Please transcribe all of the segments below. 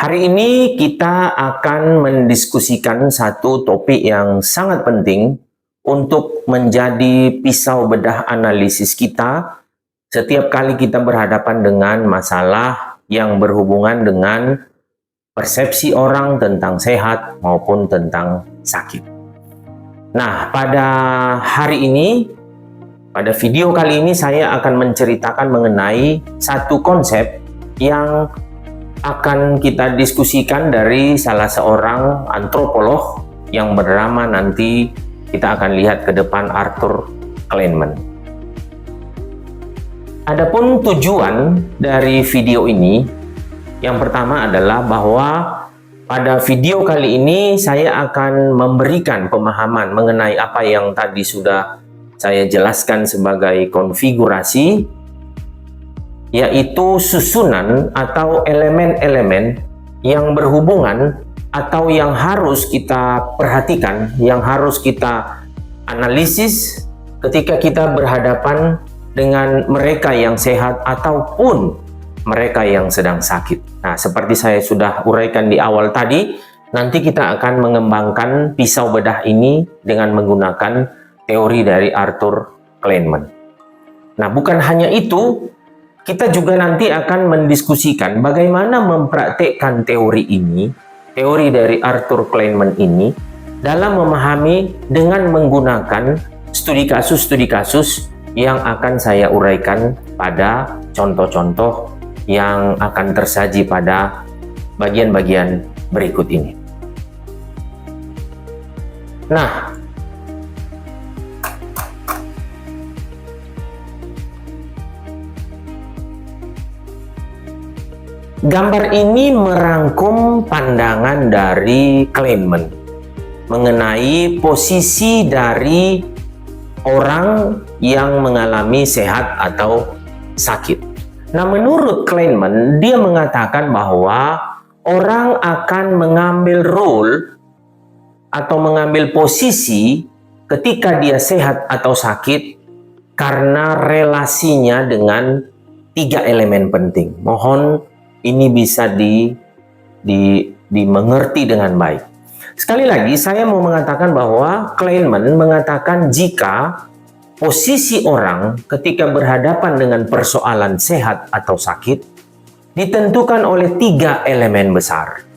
Hari ini kita akan mendiskusikan satu topik yang sangat penting untuk menjadi pisau bedah analisis kita setiap kali kita berhadapan dengan masalah yang berhubungan dengan persepsi orang tentang sehat maupun tentang sakit. Nah, pada hari ini, pada video kali ini saya akan menceritakan mengenai satu konsep yang akan kita diskusikan dari salah seorang antropolog yang bernama, nanti kita akan lihat ke depan, Arthur Kleinman. Adapun tujuan dari video ini, yang pertama adalah bahwa pada video kali ini saya akan memberikan pemahaman mengenai apa yang tadi sudah saya jelaskan sebagai konfigurasi, yaitu susunan atau elemen-elemen yang berhubungan atau yang harus kita perhatikan, yang harus kita analisis ketika kita berhadapan dengan mereka yang sehat ataupun mereka yang sedang sakit. Nah, seperti saya sudah uraikan di awal tadi, nanti kita akan mengembangkan pisau bedah ini dengan menggunakan teori dari Arthur Kleinman. Nah, bukan hanya itu, kita juga nanti akan mendiskusikan bagaimana mempraktekkan teori ini, teori dari Arthur Kleinman ini, dalam memahami dengan menggunakan studi kasus yang akan saya uraikan pada contoh-contoh yang akan tersaji pada bagian-bagian berikut ini. Nah, gambar ini merangkum pandangan dari Kleinman mengenai posisi dari orang yang mengalami sehat atau sakit. Nah, menurut Kleinman, dia mengatakan bahwa orang akan mengambil role atau mengambil posisi ketika dia sehat atau sakit karena relasinya dengan 3 elemen penting. Mohon ini bisa dimengerti dengan baik. Sekali lagi, saya mau mengatakan bahwa Kleinman mengatakan jika posisi orang ketika berhadapan dengan persoalan sehat atau sakit ditentukan oleh 3 elemen besar.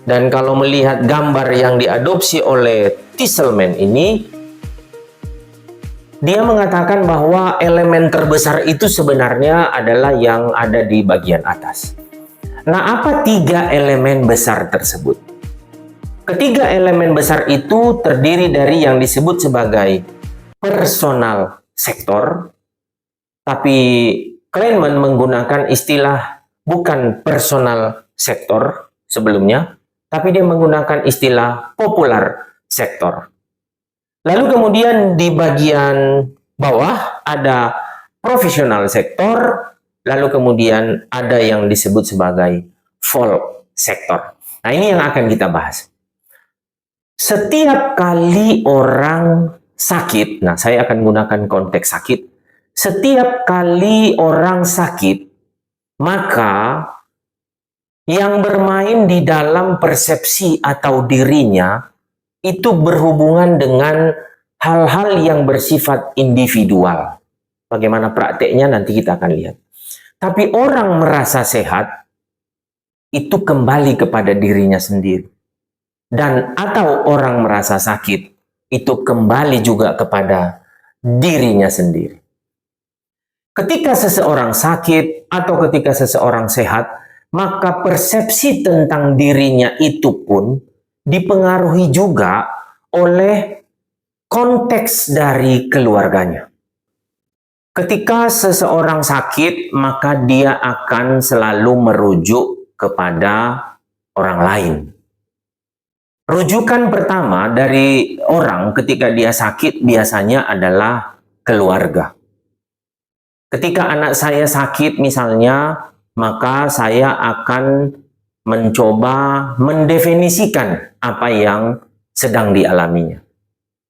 Dan kalau melihat gambar yang diadopsi oleh Tisselman ini, dia mengatakan bahwa elemen terbesar itu sebenarnya adalah yang ada di bagian atas. Nah, apa 3 elemen besar tersebut? Ketiga elemen besar itu terdiri dari yang disebut sebagai personal sektor, tapi Kleinman menggunakan istilah bukan personal sektor sebelumnya, tapi dia menggunakan istilah popular sektor. Lalu kemudian di bagian bawah ada profesional sektor, lalu kemudian ada yang disebut sebagai folk sektor. Nah, ini yang akan kita bahas. Setiap kali orang sakit, nah saya akan gunakan konteks sakit. Setiap kali orang sakit, maka yang bermain di dalam persepsi atau dirinya itu berhubungan dengan hal-hal yang bersifat individual. Bagaimana prakteknya nanti kita akan lihat. Tapi orang merasa sehat itu kembali kepada dirinya sendiri. Dan atau orang merasa sakit itu kembali juga kepada dirinya sendiri. Ketika seseorang sakit atau ketika seseorang sehat, maka persepsi tentang dirinya itu pun dipengaruhi juga oleh konteks dari keluarganya. Ketika seseorang sakit, maka dia akan selalu merujuk kepada orang lain. Rujukan pertama dari orang ketika dia sakit biasanya adalah keluarga. Ketika anak saya sakit misalnya, maka saya akan mencoba mendefinisikan apa yang sedang dialaminya.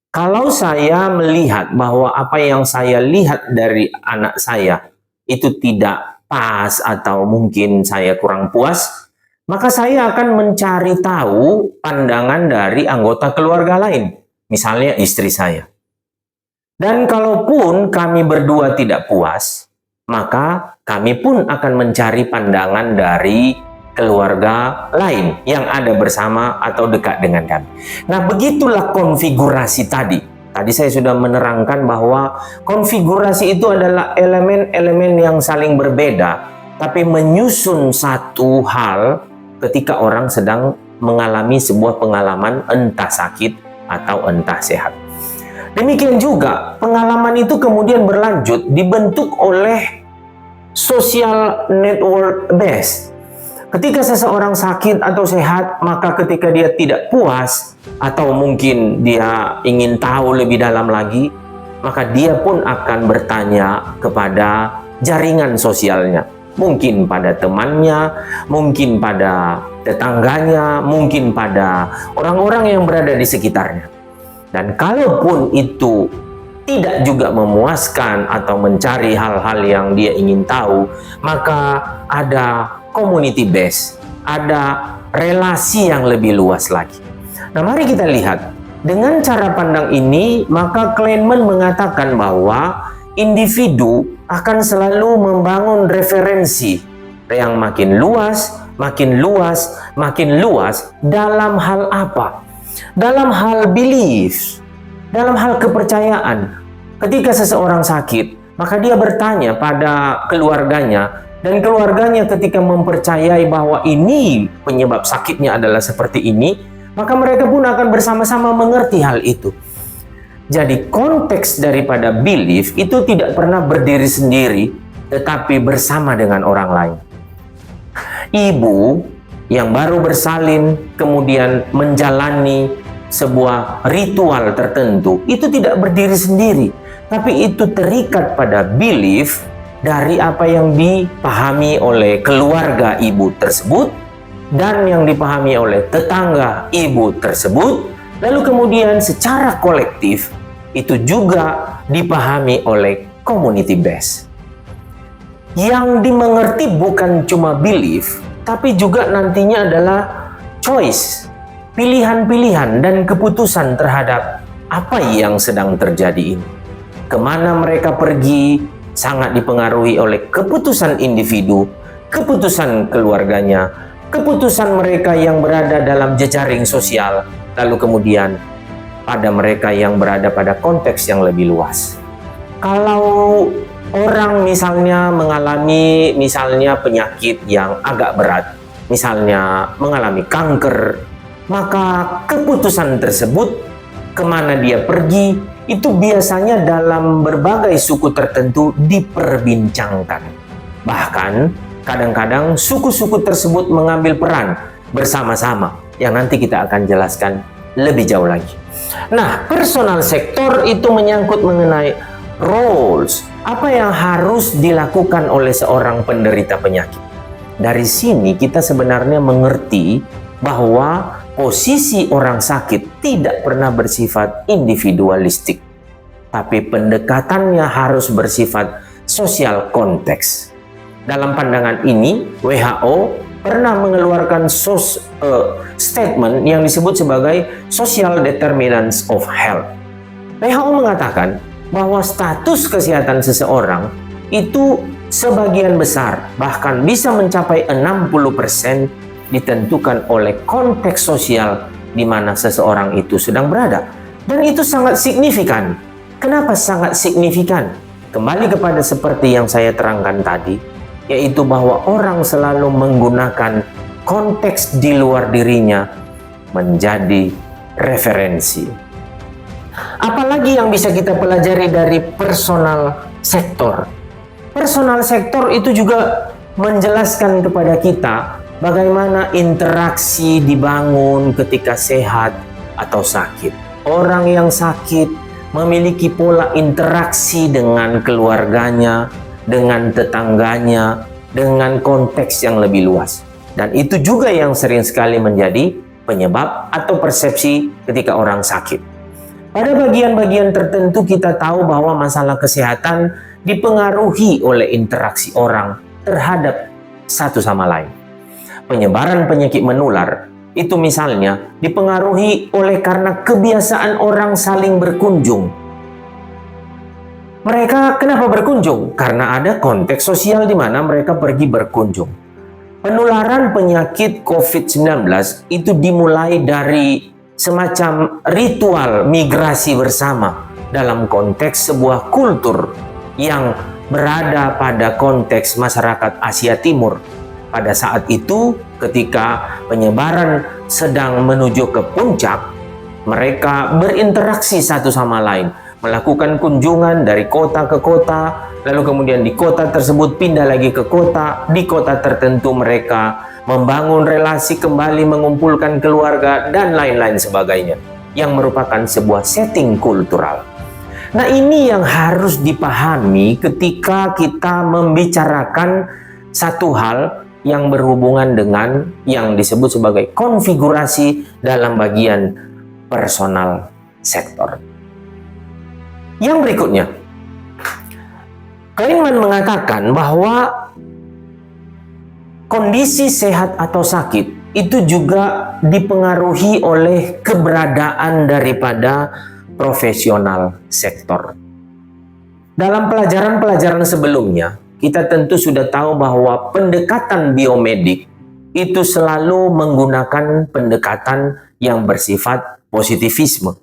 Kalau saya melihat bahwa apa yang saya lihat dari anak saya itu tidak pas atau mungkin saya kurang puas, maka saya akan mencari tahu pandangan dari anggota keluarga lain, misalnya istri saya. Dan kalaupun kami berdua tidak puas, maka kami pun akan mencari pandangan dari keluarga lain yang ada bersama atau dekat dengan kami. Nah, begitulah konfigurasi tadi. Tadi saya sudah menerangkan bahwa konfigurasi itu adalah elemen-elemen yang saling berbeda, tapi menyusun satu hal ketika orang sedang mengalami sebuah pengalaman entah sakit atau entah sehat. Demikian juga pengalaman itu kemudian berlanjut dibentuk oleh social network base. Ketika seseorang sakit atau sehat, maka ketika dia tidak puas atau mungkin dia ingin tahu lebih dalam lagi, maka dia pun akan bertanya kepada jaringan sosialnya. Mungkin pada temannya, mungkin pada tetangganya, mungkin pada orang-orang yang berada di sekitarnya. Dan kalaupun itu tidak juga memuaskan atau mencari hal-hal yang dia ingin tahu, maka ada community base, ada relasi yang lebih luas lagi. Nah, mari kita lihat. Dengan cara pandang ini, maka Kahneman mengatakan bahwa individu akan selalu membangun referensi yang makin luas, makin luas, makin luas. Dalam hal apa? Dalam hal belief, dalam hal kepercayaan. Ketika seseorang sakit, maka dia bertanya pada keluarganya, dan keluarganya ketika mempercayai bahwa ini penyebab sakitnya adalah seperti ini, maka mereka pun akan bersama-sama mengerti hal itu. Jadi konteks daripada belief itu tidak pernah berdiri sendiri, tetapi bersama dengan orang lain. Ibu yang baru bersalin kemudian menjalani sebuah ritual tertentu, itu tidak berdiri sendiri, tapi itu terikat pada belief dari apa yang dipahami oleh keluarga ibu tersebut dan yang dipahami oleh tetangga ibu tersebut, lalu kemudian secara kolektif itu juga dipahami oleh community base. Yang dimengerti bukan cuma belief, tapi juga nantinya adalah choice, pilihan-pilihan dan keputusan terhadap apa yang sedang terjadi ini. Kemana mereka pergi sangat dipengaruhi oleh keputusan individu, keputusan keluarganya, keputusan mereka yang berada dalam jejaring sosial, lalu kemudian pada mereka yang berada pada konteks yang lebih luas. Kalau orang misalnya mengalami penyakit yang agak berat, misalnya mengalami kanker, maka keputusan tersebut kemana dia pergi itu biasanya dalam berbagai suku tertentu diperbincangkan. Bahkan kadang-kadang suku-suku tersebut mengambil peran bersama-sama yang nanti kita akan jelaskan lebih jauh lagi. Nah, personal sektor itu menyangkut mengenai roles, apa yang harus dilakukan oleh seorang penderita penyakit. Dari sini kita sebenarnya mengerti bahwa posisi orang sakit tidak pernah bersifat individualistik, tapi pendekatannya harus bersifat sosial konteks. Dalam pandangan ini, WHO pernah mengeluarkan statement yang disebut sebagai social determinants of health. WHO mengatakan bahwa status kesehatan seseorang itu sebagian besar, bahkan bisa mencapai 60%, ditentukan oleh konteks sosial di mana seseorang itu sedang berada. Dan itu sangat signifikan. Kenapa sangat signifikan? Kembali kepada seperti yang saya terangkan tadi, yaitu bahwa orang selalu menggunakan konteks di luar dirinya menjadi referensi. Apalagi yang bisa kita pelajari dari personal sektor? Personal sektor itu juga menjelaskan kepada kita bagaimana interaksi dibangun ketika sehat atau sakit. Orang yang sakit memiliki pola interaksi dengan keluarganya, dengan tetangganya, dengan konteks yang lebih luas. Dan itu juga yang sering sekali menjadi penyebab atau persepsi ketika orang sakit. Pada bagian-bagian tertentu kita tahu bahwa masalah kesehatan dipengaruhi oleh interaksi orang terhadap satu sama lain. penyebaran penyakit menular itu misalnya dipengaruhi oleh karena kebiasaan orang saling berkunjung. Mereka kenapa berkunjung? Karena ada konteks sosial di mana mereka pergi berkunjung. Penularan penyakit COVID-19 itu dimulai dari semacam ritual migrasi bersama dalam konteks sebuah kultur yang berada pada konteks masyarakat Asia Timur. Pada saat itu, ketika penyebaran sedang menuju ke puncak, mereka berinteraksi satu sama lain, melakukan kunjungan dari kota ke kota, lalu kemudian di kota tersebut pindah lagi ke kota, di kota tertentu mereka membangun relasi kembali, mengumpulkan keluarga, dan lain-lain sebagainya, yang merupakan sebuah setting kultural. Nah, ini yang harus dipahami ketika kita membicarakan satu hal yang berhubungan dengan yang disebut sebagai konfigurasi dalam bagian personal sektor. Yang berikutnya, Kahneman mengatakan bahwa kondisi sehat atau sakit itu juga dipengaruhi oleh keberadaan daripada profesional sektor. Dalam pelajaran-pelajaran sebelumnya, kita tentu sudah tahu bahwa pendekatan biomedik itu selalu menggunakan pendekatan yang bersifat positivisme.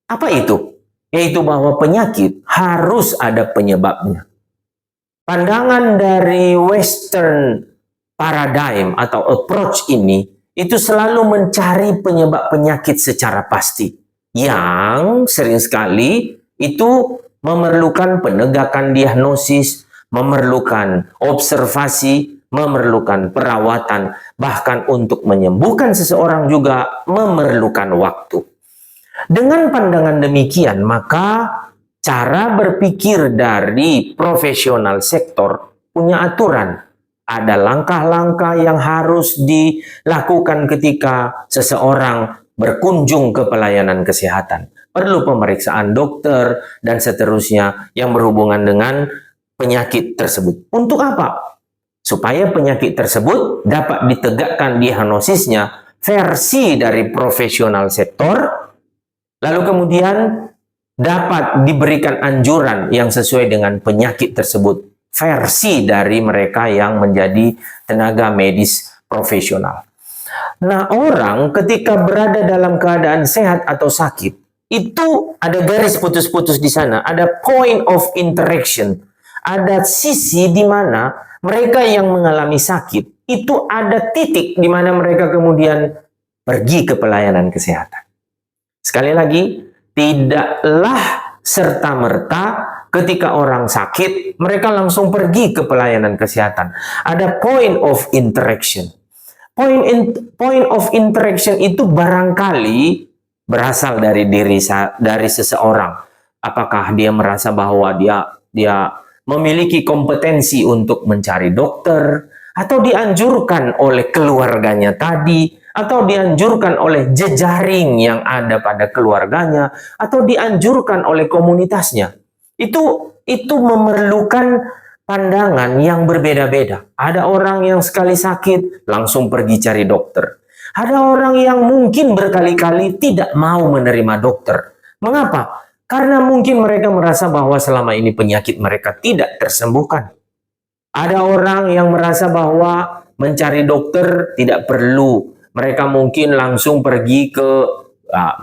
Apa itu? Yaitu bahwa penyakit harus ada penyebabnya. Pandangan dari Western paradigm atau approach ini itu selalu mencari penyebab penyakit secara pasti, yang sering sekali itu memerlukan penegakan diagnosis, memerlukan observasi, memerlukan perawatan, bahkan untuk menyembuhkan seseorang juga memerlukan waktu. Dengan pandangan demikian, maka cara berpikir dari profesional sektor punya aturan. Ada langkah-langkah yang harus dilakukan ketika seseorang berkunjung ke pelayanan kesehatan. Perlu pemeriksaan dokter dan seterusnya yang berhubungan dengan penyakit tersebut. Untuk apa? Supaya penyakit tersebut dapat ditegakkan diagnosisnya versi dari profesional sektor, lalu kemudian dapat diberikan anjuran yang sesuai dengan penyakit tersebut versi dari mereka yang menjadi tenaga medis profesional. Nah, orang ketika berada dalam keadaan sehat atau sakit, itu ada garis putus-putus di sana, ada point of interaction, ada sisi di mana mereka yang mengalami sakit, itu ada titik di mana mereka kemudian pergi ke pelayanan kesehatan. Sekali lagi, tidaklah serta-merta ketika orang sakit, mereka langsung pergi ke pelayanan kesehatan. Ada point of interaction. Point of interaction itu barangkali berasal dari dari seseorang. Apakah dia merasa bahwa dia memiliki kompetensi untuk mencari dokter, atau dianjurkan oleh keluarganya tadi, atau dianjurkan oleh jejaring yang ada pada keluarganya, atau dianjurkan oleh komunitasnya. Itu memerlukan pandangan yang berbeda-beda. Ada orang yang sekali sakit langsung pergi cari dokter. Ada orang yang mungkin berkali-kali tidak mau menerima dokter. Mengapa? Karena mungkin mereka merasa bahwa selama ini penyakit mereka tidak tersembuhkan. Ada orang yang merasa bahwa mencari dokter tidak perlu. Mereka mungkin langsung pergi ke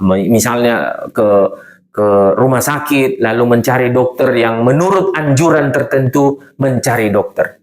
misalnya ke rumah sakit, lalu mencari dokter yang menurut anjuran tertentu mencari dokter.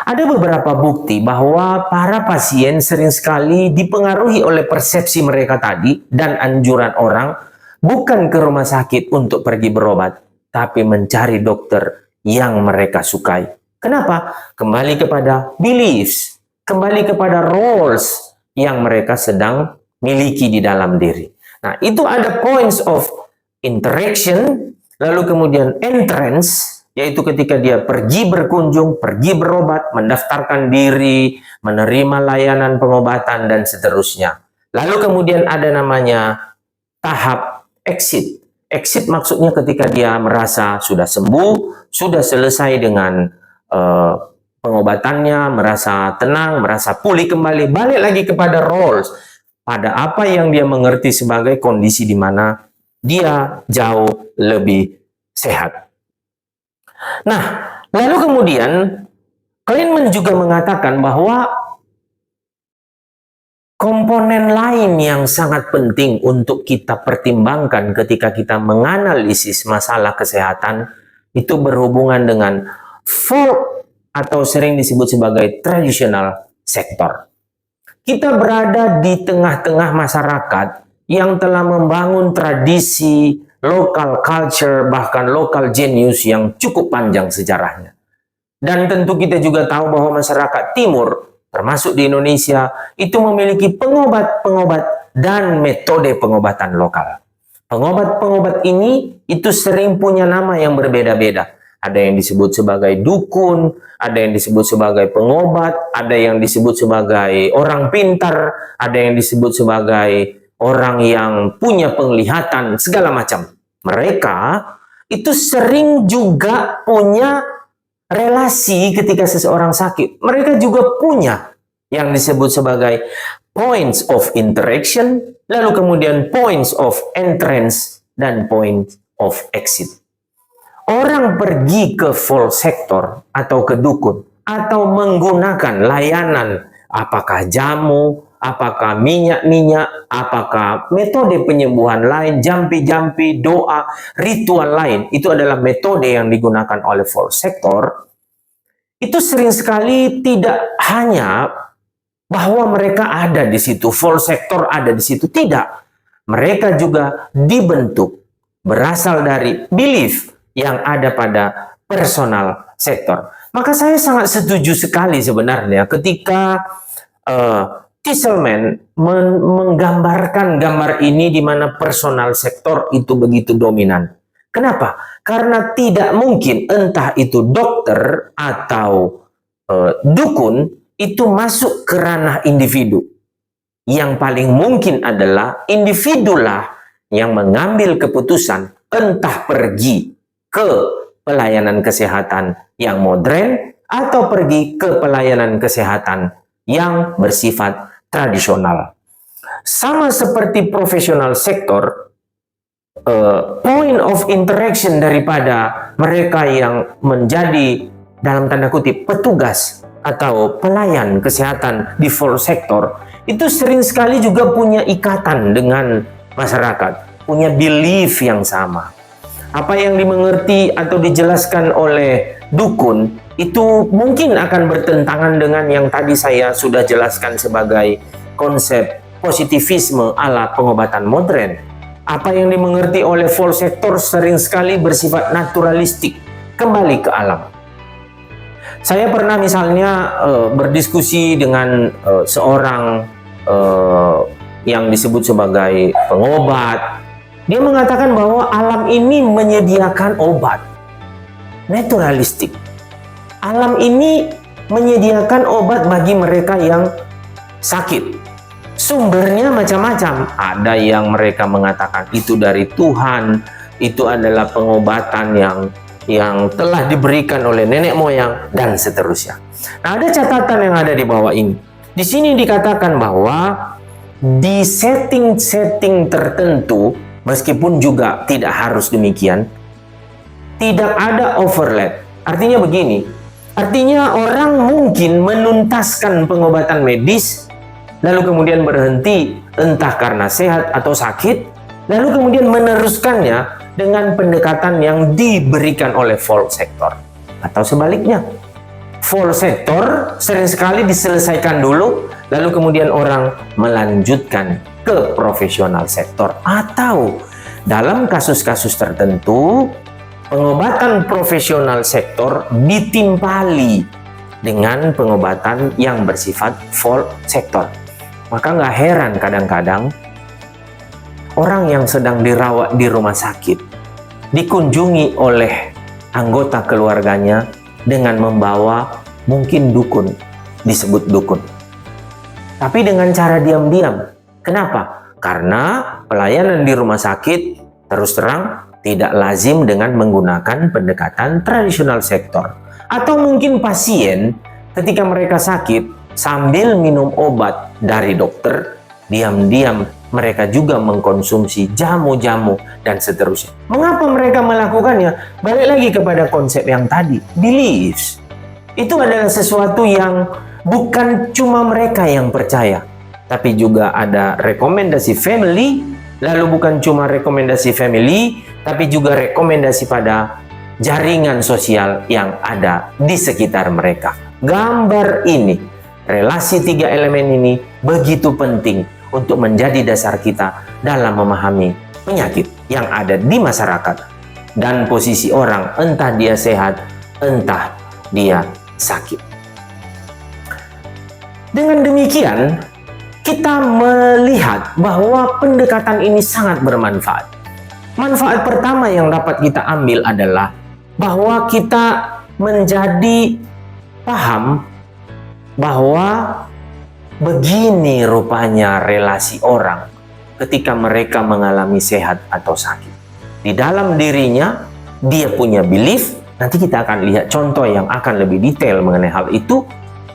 Ada beberapa bukti bahwa para pasien sering sekali dipengaruhi oleh persepsi mereka tadi dan anjuran orang, bukan ke rumah sakit untuk pergi berobat, tapi mencari dokter yang mereka sukai. Kenapa? Kembali kepada beliefs, kembali kepada roles yang mereka sedang miliki di dalam diri. Nah, itu ada points of interaction, lalu kemudian entrance, yaitu ketika dia pergi berkunjung, pergi berobat, mendaftarkan diri, menerima layanan pengobatan, dan seterusnya. Lalu kemudian ada namanya tahap exit. Exit maksudnya ketika dia merasa sudah sembuh, sudah selesai dengan pengobatannya, merasa tenang, merasa pulih kembali, balik lagi kepada roles, pada apa yang dia mengerti sebagai kondisi di mana dia jauh lebih sehat. Nah, lalu kemudian Kahneman juga mengatakan bahwa komponen lain yang sangat penting untuk kita pertimbangkan ketika kita menganalisis masalah kesehatan itu berhubungan dengan folk atau sering disebut sebagai traditional sector. Kita berada di tengah-tengah masyarakat yang telah membangun tradisi, local culture, bahkan local genius yang cukup panjang sejarahnya. Dan tentu kita juga tahu bahwa masyarakat timur, termasuk di Indonesia, itu memiliki pengobat-pengobat dan metode pengobatan lokal. Pengobat-pengobat ini itu sering punya nama yang berbeda-beda. Ada yang disebut sebagai dukun, ada yang disebut sebagai pengobat, ada yang disebut sebagai orang pintar, ada yang disebut sebagai orang yang punya penglihatan, segala macam. Mereka itu sering juga punya relasi ketika seseorang sakit. Mereka juga punya yang disebut sebagai points of interaction, lalu kemudian points of entrance, dan points of exit. Orang pergi ke full sector atau ke dukun, atau menggunakan layanan, apakah jamu, apakah minyak-minyak, apakah metode penyembuhan lain, jampi-jampi, doa, ritual lain, itu adalah metode yang digunakan oleh full sector. Itu sering sekali tidak hanya bahwa mereka ada di situ, full sector ada di situ, tidak. Mereka juga dibentuk berasal dari belief yang ada pada personal sector. Maka saya sangat setuju sekali sebenarnya ketika Tisselman menggambarkan gambar ini di mana personal sektor itu begitu dominan. Kenapa? Karena tidak mungkin entah itu dokter atau dukun itu masuk ke ranah individu. Yang paling mungkin adalah individulah yang mengambil keputusan entah pergi ke pelayanan kesehatan yang modern atau pergi ke pelayanan kesehatan yang bersifat tradisional. Sama seperti profesional sektor, point of interaction daripada mereka yang menjadi dalam tanda kutip petugas atau pelayan kesehatan di full sektor itu sering sekali juga punya ikatan dengan masyarakat, punya belief yang sama. Apa yang dimengerti atau dijelaskan oleh dukun itu mungkin akan bertentangan dengan yang tadi saya sudah jelaskan sebagai konsep positivisme ala pengobatan modern. Apa yang dimengerti oleh full sector sering sekali bersifat naturalistik, kembali ke alam. Saya pernah misalnya berdiskusi dengan seorang yang disebut sebagai pengobat. Dia mengatakan bahwa alam ini menyediakan obat, naturalistik. Alam ini menyediakan obat bagi mereka yang sakit. Sumbernya macam-macam. Ada yang mereka mengatakan itu dari Tuhan, itu adalah pengobatan yang telah diberikan oleh nenek moyang, dan seterusnya. Nah, ada catatan yang ada di bawah ini. Di sini dikatakan bahwa di setting-setting tertentu, meskipun juga tidak harus demikian, tidak ada overlap. Artinya begini, artinya orang mungkin menuntaskan pengobatan medis, lalu kemudian berhenti entah karena sehat atau sakit, lalu kemudian meneruskannya dengan pendekatan yang diberikan oleh full sector. Atau sebaliknya, full sector sering sekali diselesaikan dulu, lalu kemudian orang melanjutkan ke profesional sektor. Atau dalam kasus-kasus tertentu, pengobatan profesional sektor ditimpali dengan pengobatan yang bersifat full sektor. Maka nggak heran kadang-kadang orang yang sedang dirawat di rumah sakit dikunjungi oleh anggota keluarganya dengan membawa mungkin dukun, disebut dukun. Tapi dengan cara diam-diam. Kenapa? Karena pelayanan di rumah sakit terus terang tidak lazim dengan menggunakan pendekatan tradisional sektor. Atau mungkin pasien ketika mereka sakit, sambil minum obat dari dokter, diam-diam mereka juga mengkonsumsi jamu-jamu dan seterusnya. Mengapa mereka melakukannya? Balik lagi kepada konsep yang tadi, beliefs. Itu adalah sesuatu yang bukan cuma mereka yang percaya, tapi juga ada rekomendasi family, lalu bukan cuma rekomendasi family, tapi juga rekomendasi pada jaringan sosial yang ada di sekitar mereka. Gambar ini, relasi tiga elemen ini begitu penting untuk menjadi dasar kita dalam memahami penyakit yang ada di masyarakat dan posisi orang, entah dia sehat, entah dia sakit. Dengan demikian, kita melihat bahwa pendekatan ini sangat bermanfaat. Manfaat pertama yang dapat kita ambil adalah bahwa kita menjadi paham bahwa begini rupanya relasi orang ketika mereka mengalami sehat atau sakit. Di dalam dirinya, dia punya belief. Nanti kita akan lihat contoh yang akan lebih detail mengenai hal itu.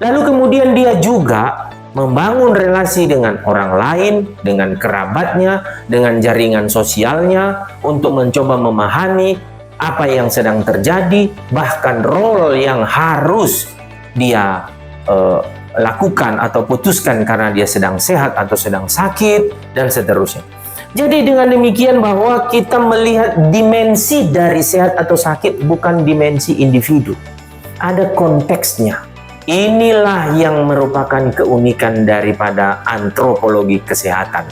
Lalu kemudian dia juga membangun relasi dengan orang lain, dengan kerabatnya, dengan jaringan sosialnya, untuk mencoba memahami apa yang sedang terjadi, bahkan role yang harus dia lakukan atau putuskan karena dia sedang sehat atau sedang sakit, dan seterusnya. Jadi dengan demikian bahwa kita melihat dimensi dari sehat atau sakit bukan dimensi individu. Ada konteksnya. Inilah yang merupakan keunikan daripada antropologi kesehatan.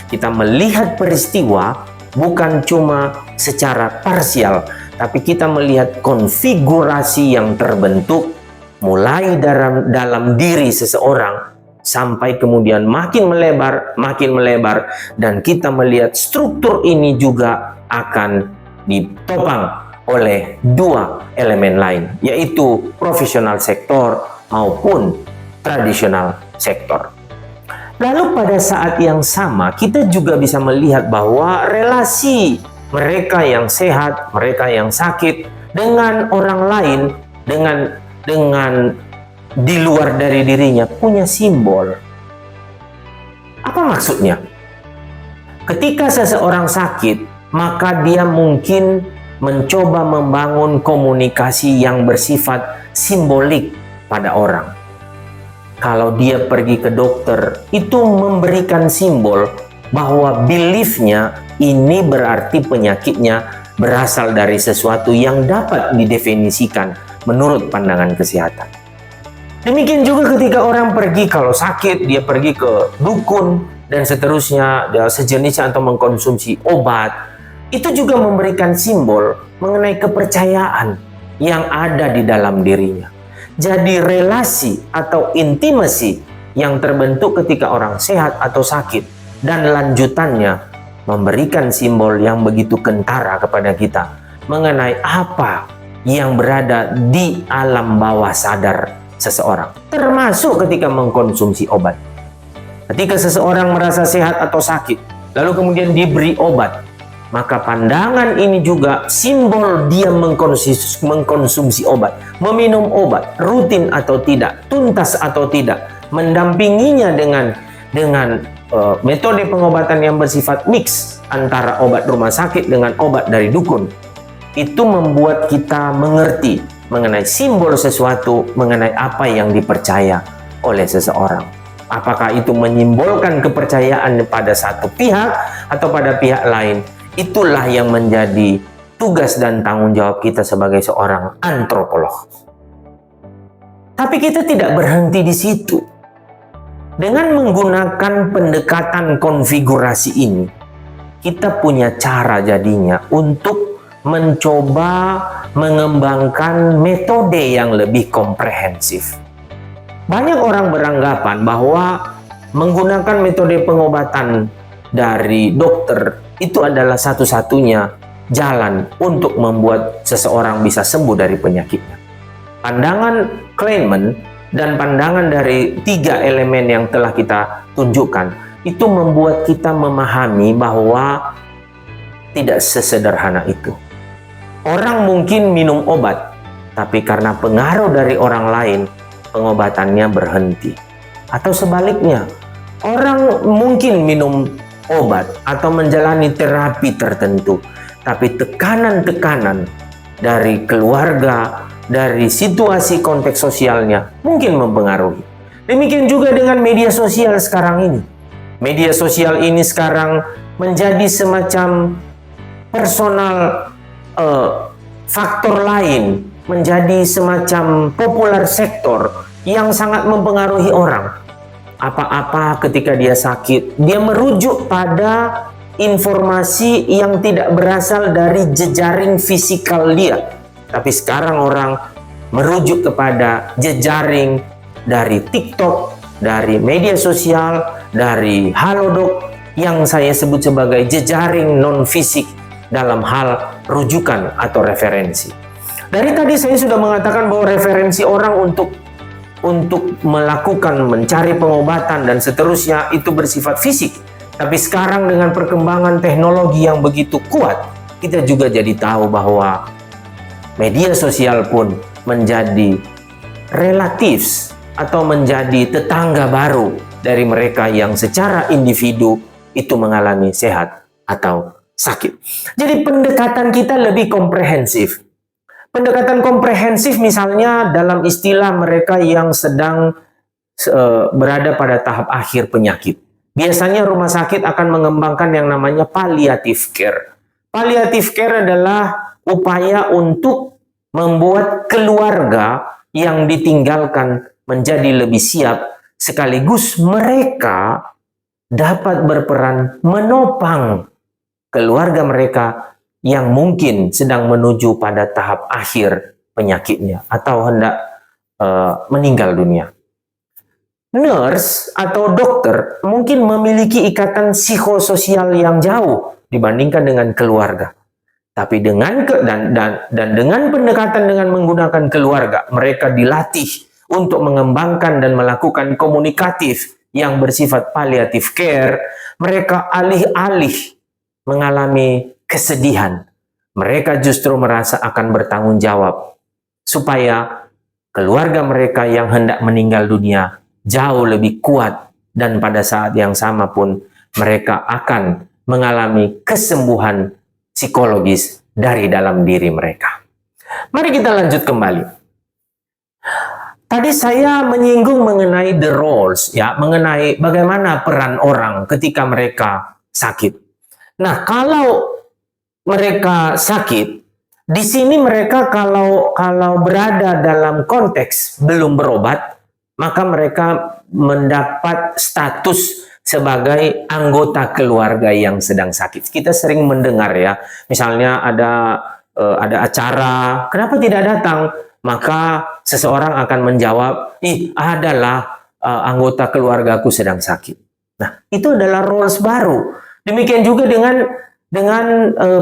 Kita melihat peristiwa bukan cuma secara parsial, tapi kita melihat konfigurasi yang terbentuk mulai dalam diri seseorang sampai kemudian makin melebar, dan kita melihat struktur ini juga akan ditopang oleh dua elemen lain, yaitu profesional sektor maupun tradisional sektor. Lalu pada saat yang sama kita juga bisa melihat bahwa relasi mereka yang sehat, mereka yang sakit dengan orang lain, dengan di luar dari dirinya punya simbol. Apa maksudnya? Ketika seseorang sakit, maka dia mungkin mencoba membangun komunikasi yang bersifat simbolik pada orang. Kalau dia pergi ke dokter, itu memberikan simbol bahwa beliefnya ini berarti penyakitnya berasal dari sesuatu yang dapat didefinisikan menurut pandangan kesehatan. Demikian juga ketika orang pergi, kalau sakit, dia pergi ke dukun dan seterusnya, sejenisnya, atau mengkonsumsi obat. Itu juga memberikan simbol mengenai kepercayaan yang ada di dalam dirinya. Jadi relasi atau intimasi yang terbentuk ketika orang sehat atau sakit dan lanjutannya memberikan simbol yang begitu kentara kepada kita mengenai apa yang berada di alam bawah sadar seseorang, termasuk ketika mengkonsumsi obat. Ketika seseorang merasa sehat atau sakit, lalu kemudian diberi obat, maka pandangan ini juga simbol dia mengkonsumsi obat, meminum obat, rutin atau tidak, tuntas atau tidak, mendampinginya dengan metode pengobatan yang bersifat mix antara obat rumah sakit dengan obat dari dukun. Itu membuat kita mengerti mengenai simbol sesuatu, mengenai apa yang dipercaya oleh seseorang. Apakah itu menyimbolkan kepercayaan pada satu pihak atau pada pihak lain? Itulah yang menjadi tugas dan tanggung jawab kita sebagai seorang antropolog. Tapi kita tidak berhenti di situ. Dengan menggunakan pendekatan konfigurasi ini, kita punya cara jadinya untuk mencoba mengembangkan metode yang lebih komprehensif. Banyak orang beranggapan bahwa menggunakan metode pengobatan dari dokter itu adalah satu-satunya jalan untuk membuat seseorang bisa sembuh dari penyakitnya. Pandangan Kahneman dan pandangan dari tiga elemen yang telah kita tunjukkan itu membuat kita memahami bahwa tidak sesederhana itu. Orang mungkin minum obat, tapi karena pengaruh dari orang lain, pengobatannya berhenti. Atau sebaliknya, orang mungkin minum obat atau menjalani terapi tertentu, tapi tekanan-tekanan dari keluarga, dari situasi konteks sosialnya mungkin mempengaruhi. Demikian juga dengan media sosial sekarang ini. Media sosial ini sekarang menjadi semacam personal faktor lain, menjadi semacam popular sektor yang sangat mempengaruhi orang. Apa-apa ketika dia sakit, dia merujuk pada informasi yang tidak berasal dari jejaring fisikal dia. Tapi sekarang orang merujuk kepada jejaring dari TikTok, dari media sosial, dari Halodoc yang saya sebut sebagai jejaring non-fisik dalam hal rujukan atau referensi. Dari tadi saya sudah mengatakan bahwa referensi orang untuk melakukan, mencari pengobatan dan seterusnya itu bersifat fisik. Tapi sekarang dengan perkembangan teknologi yang begitu kuat, kita juga jadi tahu bahwa media sosial pun menjadi relatif atau menjadi tetangga baru dari mereka yang secara individu itu mengalami sehat atau sakit. Jadi pendekatan kita lebih komprehensif. Pendekatan komprehensif misalnya dalam istilah mereka yang sedang berada pada tahap akhir penyakit. Biasanya rumah sakit akan mengembangkan yang namanya palliative care. Palliative care adalah upaya untuk membuat keluarga yang ditinggalkan menjadi lebih siap, sekaligus mereka dapat berperan menopang keluarga mereka yang mungkin sedang menuju pada tahap akhir penyakitnya atau hendak meninggal dunia. Nurse atau dokter mungkin memiliki ikatan psikososial yang jauh dibandingkan dengan keluarga. Tapi dengan dengan pendekatan dengan menggunakan keluarga, mereka dilatih untuk mengembangkan dan melakukan komunikatif yang bersifat palliative care. Mereka alih-alih mengalami kesedihan, mereka justru merasa akan bertanggung jawab supaya keluarga mereka yang hendak meninggal dunia jauh lebih kuat, dan pada saat yang sama pun mereka akan mengalami kesembuhan psikologis dari dalam diri mereka. Mari kita lanjut kembali. Tadi saya menyinggung mengenai the roles, ya, mengenai bagaimana peran orang ketika mereka sakit. Nah, kalau mereka sakit, di sini mereka kalau berada dalam konteks belum berobat, maka mereka mendapat status sebagai anggota keluarga yang sedang sakit. Kita sering mendengar, ya, misalnya ada acara, kenapa tidak datang? Maka seseorang akan menjawab, adalah anggota keluargaku sedang sakit. Nah, itu adalah roles baru. Demikian juga dengan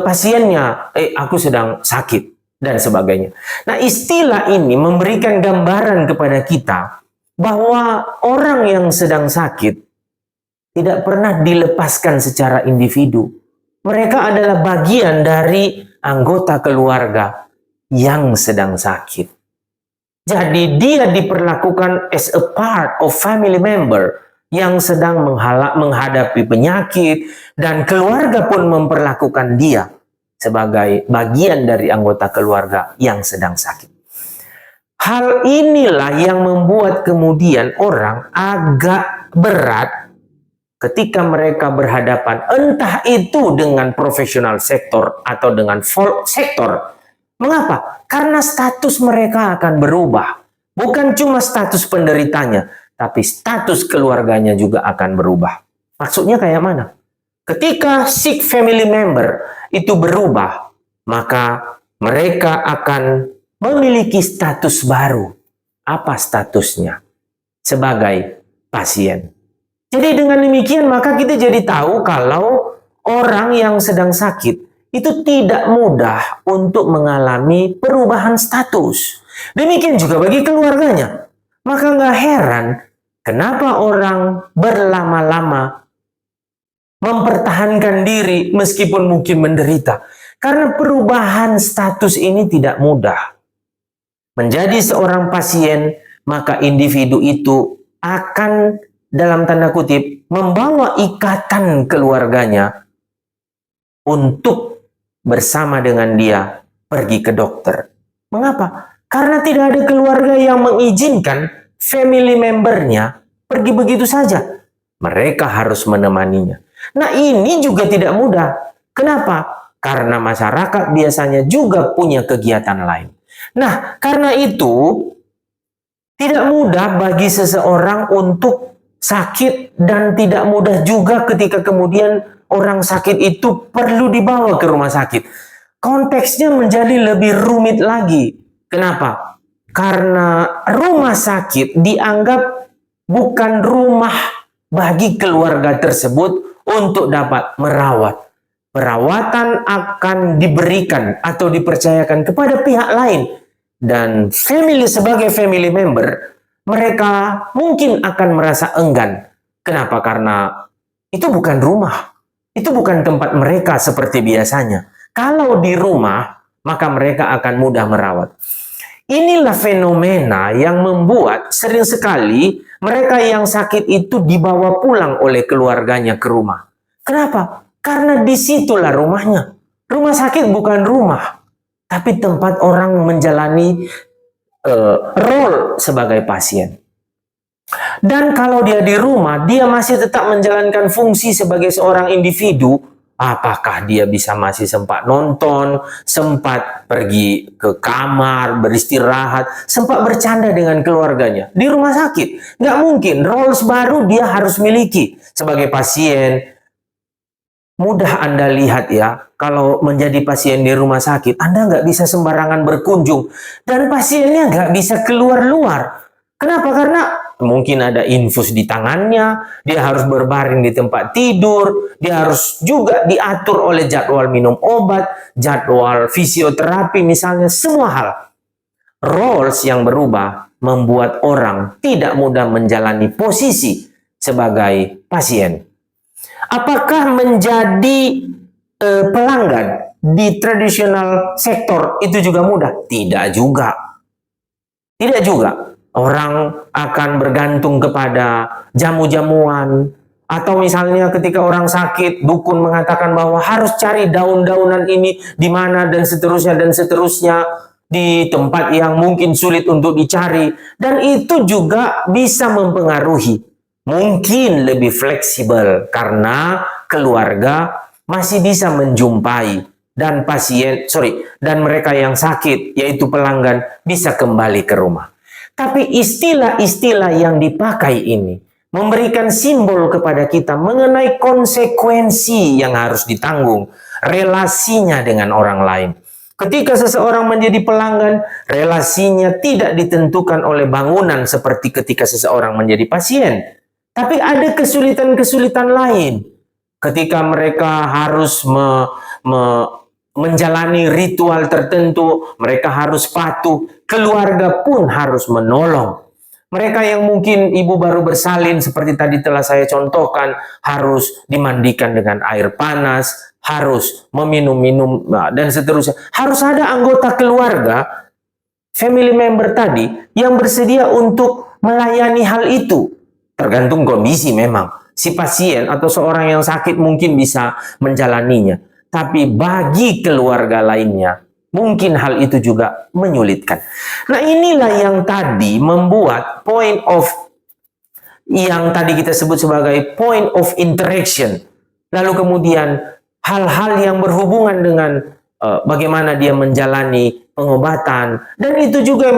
pasiennya, aku sedang sakit dan sebagainya. Nah, istilah ini memberikan gambaran kepada kita bahwa orang yang sedang sakit tidak pernah dilepaskan secara individu. Mereka adalah bagian dari anggota keluarga yang sedang sakit. Jadi dia diperlakukan as a part of family member yang sedang menghadapi penyakit, dan keluarga pun memperlakukan dia sebagai bagian dari anggota keluarga yang sedang sakit. Hal inilah yang membuat kemudian orang agak berat ketika mereka berhadapan, entah itu dengan profesional sektor atau dengan folk sektor. Mengapa? Karena status mereka akan berubah. Bukan cuma status penderitanya, tapi status keluarganya juga akan berubah. Maksudnya kayak mana? Ketika sick family member itu berubah, maka mereka akan memiliki status baru. Apa statusnya? Sebagai pasien. Jadi dengan demikian maka kita jadi tahu kalau orang yang sedang sakit itu tidak mudah untuk mengalami perubahan status. Demikian juga bagi keluarganya. Maka nggak heran kenapa orang berlama-lama mempertahankan diri meskipun mungkin menderita. Karena perubahan status ini tidak mudah. Menjadi seorang pasien maka individu itu akan dalam tanda kutip membawa ikatan keluarganya untuk bersama dengan dia pergi ke dokter. Mengapa? Karena tidak ada keluarga yang mengizinkan family membernya pergi begitu saja. Mereka harus menemaninya. Nah, ini juga tidak mudah. Kenapa? Karena masyarakat biasanya juga punya kegiatan lain. Nah, karena itu tidak mudah bagi seseorang untuk sakit dan tidak mudah juga ketika kemudian orang sakit itu perlu dibawa ke rumah sakit. Konteksnya menjadi lebih rumit lagi. Kenapa? Karena rumah sakit dianggap bukan rumah bagi keluarga tersebut untuk dapat merawat. Perawatan akan diberikan atau dipercayakan kepada pihak lain. Dan family sebagai family member, mereka mungkin akan merasa enggan. Kenapa? Karena itu bukan rumah. Itu bukan tempat mereka seperti biasanya. Kalau di rumah, maka mereka akan mudah merawat. Inilah fenomena yang membuat sering sekali mereka yang sakit itu dibawa pulang oleh keluarganya ke rumah. Kenapa? Karena disitulah rumahnya. Rumah sakit bukan rumah, tapi tempat orang menjalani role sebagai pasien. Dan kalau dia di rumah, dia masih tetap menjalankan fungsi sebagai seorang individu. Apakah dia bisa masih sempat nonton, sempat pergi ke kamar, beristirahat, sempat bercanda dengan keluarganya. Di rumah sakit, nggak mungkin. Roles baru dia harus miliki sebagai pasien. Mudah Anda lihat ya, kalau menjadi pasien di rumah sakit, Anda nggak bisa sembarangan berkunjung. Dan pasiennya nggak bisa keluar-luar. Kenapa? Karena mungkin ada infus di tangannya, dia harus berbaring di tempat tidur, dia harus juga diatur oleh jadwal minum obat, jadwal fisioterapi misalnya, semua hal. Roles yang berubah membuat orang tidak mudah menjalani posisi sebagai pasien. Apakah menjadi pelanggan di tradisional sektor itu juga mudah? Tidak juga. Tidak juga. Orang akan bergantung kepada jamu-jamuan. Atau misalnya ketika orang sakit, dukun mengatakan bahwa harus cari daun-daunan ini di mana dan seterusnya di tempat yang mungkin sulit untuk dicari. Dan itu juga bisa mempengaruhi. Mungkin lebih fleksibel karena keluarga masih bisa menjumpai dan dan mereka yang sakit yaitu pelanggan bisa kembali ke rumah. Tapi istilah-istilah yang dipakai ini memberikan simbol kepada kita mengenai konsekuensi yang harus ditanggung relasinya dengan orang lain. Ketika seseorang menjadi pelanggan, relasinya tidak ditentukan oleh bangunan seperti ketika seseorang menjadi pasien. Tapi ada kesulitan-kesulitan lain. Ketika mereka harus menjalani ritual tertentu, mereka harus patuh. Keluarga pun harus menolong. Mereka yang mungkin ibu baru bersalin, seperti tadi telah saya contohkan, harus dimandikan dengan air panas, harus meminum-minum, dan seterusnya. Harus ada anggota keluarga, family member tadi, yang bersedia untuk melayani hal itu. Tergantung kondisi memang. Si pasien atau seorang yang sakit mungkin bisa menjalaninya. Tapi bagi keluarga lainnya, mungkin hal itu juga menyulitkan. Nah, inilah yang tadi membuat yang tadi kita sebut sebagai point of interaction. Lalu kemudian hal-hal yang berhubungan dengan bagaimana dia menjalani pengobatan. Dan itu juga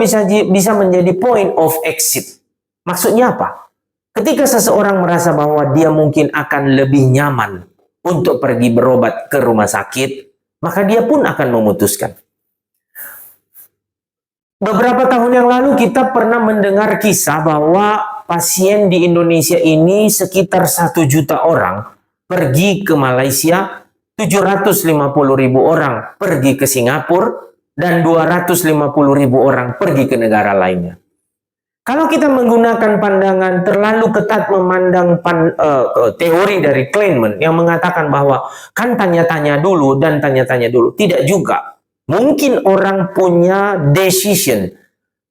bisa menjadi point of exit. Maksudnya apa? Ketika seseorang merasa bahwa dia mungkin akan lebih nyaman untuk pergi berobat ke rumah sakit, maka dia pun akan memutuskan. Beberapa tahun yang lalu kita pernah mendengar kisah bahwa pasien di Indonesia ini sekitar 1 juta orang pergi ke Malaysia, 750.000 orang pergi ke Singapura, dan 250.000 orang pergi ke negara lainnya. Kalau kita menggunakan pandangan terlalu ketat memandang teori dari Kahneman yang mengatakan bahwa kan tanya-tanya dulu dan tanya-tanya dulu. Tidak juga. Mungkin orang punya decision,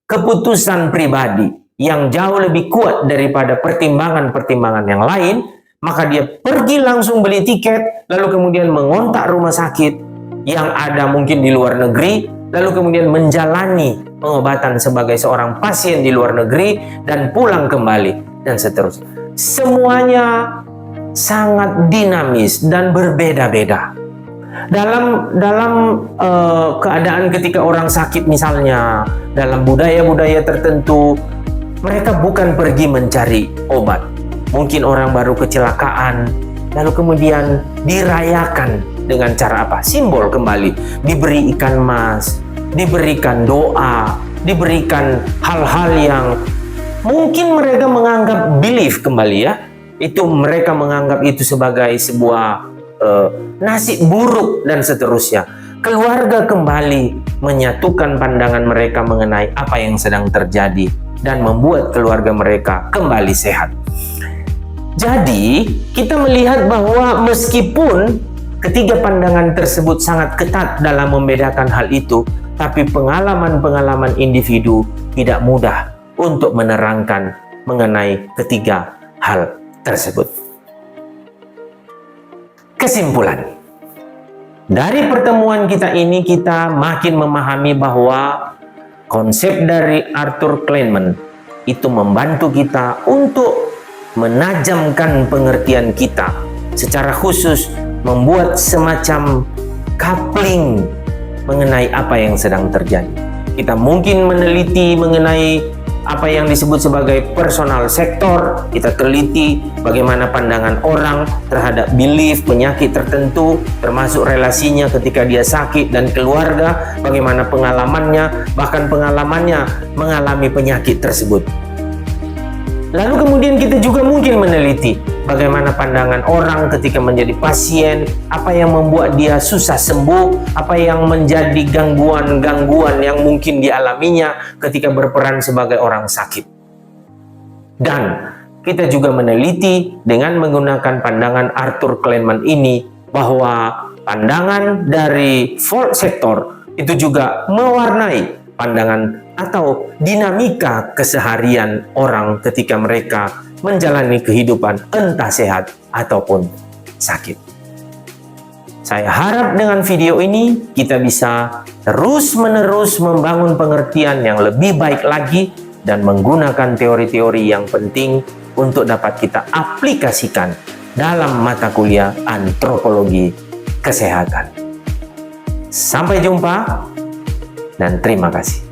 keputusan pribadi. yang jauh lebih kuat daripada pertimbangan-pertimbangan yang lain, maka dia pergi langsung beli tiket, lalu kemudian mengontak rumah sakit yang ada mungkin di luar negeri, lalu kemudian menjalani pengobatan sebagai seorang pasien di luar negeri dan pulang kembali dan seterusnya. Semuanya sangat dinamis dan berbeda-beda. Dalam keadaan ketika orang sakit misalnya, dalam budaya-budaya tertentu, mereka bukan pergi mencari obat. Mungkin orang baru kecelakaan, lalu kemudian dirayakan dengan cara apa? Simbol kembali. Diberi ikan mas, diberikan doa, diberikan hal-hal yang mungkin mereka menganggap belief kembali ya. Itu mereka menganggap itu sebagai sebuah nasib buruk dan seterusnya. Keluarga kembali menyatukan pandangan mereka mengenai apa yang sedang terjadi dan membuat keluarga mereka kembali sehat. Jadi, kita melihat bahwa meskipun ketiga pandangan tersebut sangat ketat dalam membedakan hal itu, tapi pengalaman-pengalaman individu tidak mudah untuk menerangkan mengenai ketiga hal tersebut. Kesimpulan. Dari pertemuan kita ini, kita makin memahami bahwa konsep dari Arthur Kleinman itu membantu kita untuk menajamkan pengertian kita, secara khusus membuat semacam coupling mengenai apa yang sedang terjadi. Kita mungkin meneliti mengenai apa yang disebut sebagai personal sektor. Kita teliti bagaimana pandangan orang terhadap belief penyakit tertentu, termasuk relasinya ketika dia sakit dan keluarga, bagaimana pengalamannya, bahkan pengalamannya mengalami penyakit tersebut. Lalu kemudian kita juga mungkin meneliti bagaimana pandangan orang ketika menjadi pasien, apa yang membuat dia susah sembuh, apa yang menjadi gangguan-gangguan yang mungkin dialaminya ketika berperan sebagai orang sakit. Dan kita juga meneliti dengan menggunakan pandangan Arthur Kleinman ini bahwa pandangan dari fourth sector itu juga mewarnai pandangan atau dinamika keseharian orang ketika mereka menjalani kehidupan entah sehat ataupun sakit. Saya harap dengan video ini kita bisa terus-menerus membangun pengertian yang lebih baik lagi dan menggunakan teori-teori yang penting untuk dapat kita aplikasikan dalam mata kuliah antropologi kesehatan. Sampai jumpa dan terima kasih.